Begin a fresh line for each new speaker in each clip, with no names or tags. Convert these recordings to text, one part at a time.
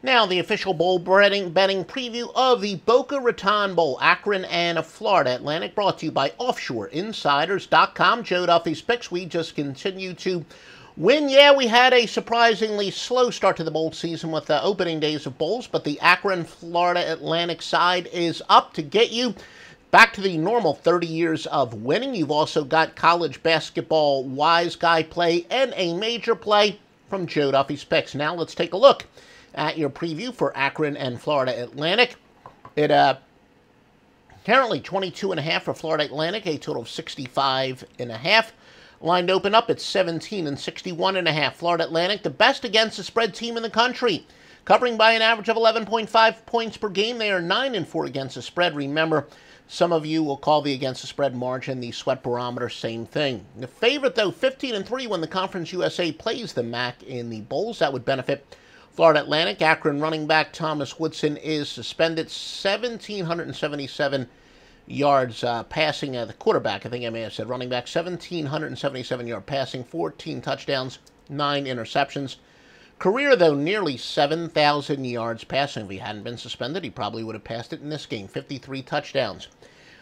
Now, the official bowl betting preview of the Boca Raton Bowl, Akron and Florida Atlantic, brought to you by OffshoreInsiders.com. Joe Duffy's picks. We just continue to win. Yeah, we had a surprisingly slow start to the bowl season with the opening days of bowls, but the Akron, Florida Atlantic side is up to get you back to the normal 30 years of winning. You've also got college basketball wise guy play and a major play from Joe Duffy's picks. Now let's take a look at your preview for Akron and Florida Atlantic. It currently 22.5 for Florida Atlantic, a total of 65.5. Line to open up at 17 and 61.5. Florida Atlantic, the best against the spread team in the country, covering by an average of 11.5 points per game. They are 9-4 against the spread. Remember, some of you will call the against the spread margin the sweat barometer, same thing. The favorite, though, 15-3 when the Conference USA plays the MAC in the bowls. That would benefit Florida Atlantic. Akron running back Thomas Woodson is suspended. 1,777 yards passing. The quarterback, I think I may have said running back, 1,777 yard passing, 14 touchdowns, 9 interceptions. Career, though, nearly 7,000 yards passing. If he hadn't been suspended, he probably would have passed it in this game. 53 touchdowns.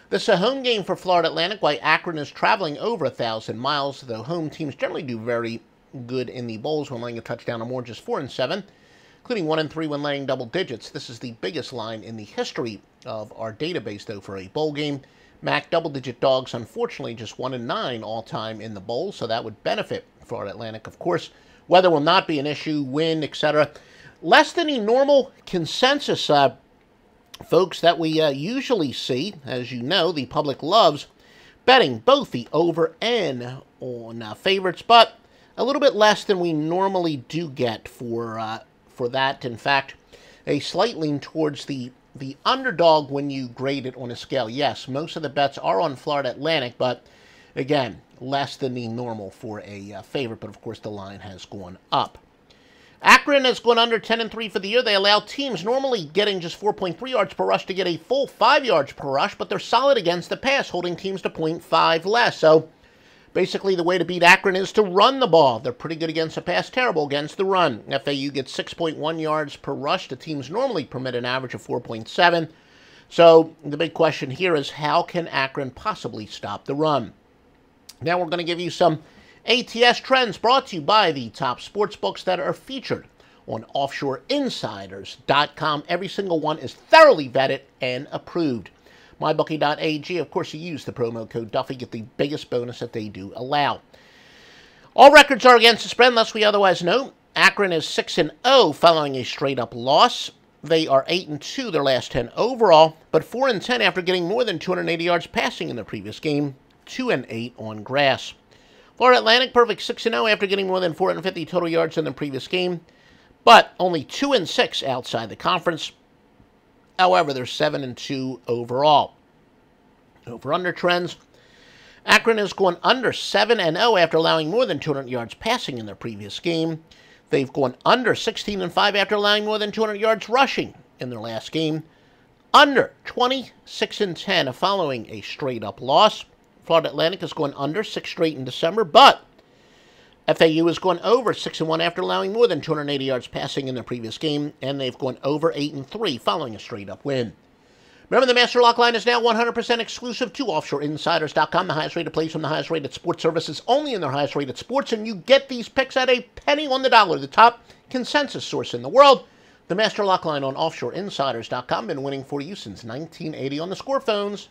This is a home game for Florida Atlantic, while Akron is traveling over 1,000 miles. The home teams generally do very good in the bowls when laying a touchdown or more, just 4-7. Including 1-3 when laying double digits. This is the biggest line in the history of our database, though, for a bowl game. MAC double-digit dogs, unfortunately, just 1-9 all-time in the bowl, so that would benefit Florida Atlantic. Of course, weather will not be an issue, wind, etc. Less than a normal consensus, folks, that we usually see. As you know, the public loves betting both the over and on favorites, but a little bit less than we normally do get for that. In fact, a slight lean towards the underdog when you grade it on a scale. Yes, most of the bets are on Florida Atlantic, but again, less than the normal for a favorite. But of course, the line has gone up. Akron has gone under 10-3 for the year. They allow teams normally getting just 4.3 yards per rush to get a full 5 yards per rush, but they're solid against the pass, holding teams to 0.5 less. So basically, the way to beat Akron is to run the ball. They're pretty good against the pass, terrible against the run. FAU gets 6.1 yards per rush. The teams normally permit an average of 4.7. So the big question here is, how can Akron possibly stop the run? Now we're going to give you some ATS trends brought to you by the top sports books that are featured on OffshoreInsiders.com. Every single one is thoroughly vetted and approved. MyBookie.ag, of course, you use the promo code Duffy, get the biggest bonus that they do allow. All records are against the spread, unless we otherwise know. Akron is 6-0 following a straight-up loss. They are 8-2 their last 10 overall, but 4-10 after getting more than 280 yards passing in the previous game, 2-8 on grass. Florida Atlantic, perfect 6-0 after getting more than 450 total yards in the previous game, but only 2-6 outside the conference. However, they're 7-2 overall. Over-under trends. Akron has gone under 7-0 after allowing more than 200 yards passing in their previous game. They've gone under 16-5 after allowing more than 200 yards rushing in their last game. Under 26-10 following a straight-up loss. Florida Atlantic has gone under 6 straight in December, but FAU has gone over 6-1 after allowing more than 280 yards passing in their previous game, and they've gone over 8-3 following a straight-up win. Remember, the Master Lock line is now 100% exclusive to OffshoreInsiders.com, the highest-rated place from the highest-rated sports services, only in their highest-rated sports, and you get these picks at a penny on the dollar, the top consensus source in the world. The Master Lock line on OffshoreInsiders.com, been winning for you since 1980 on the score phones.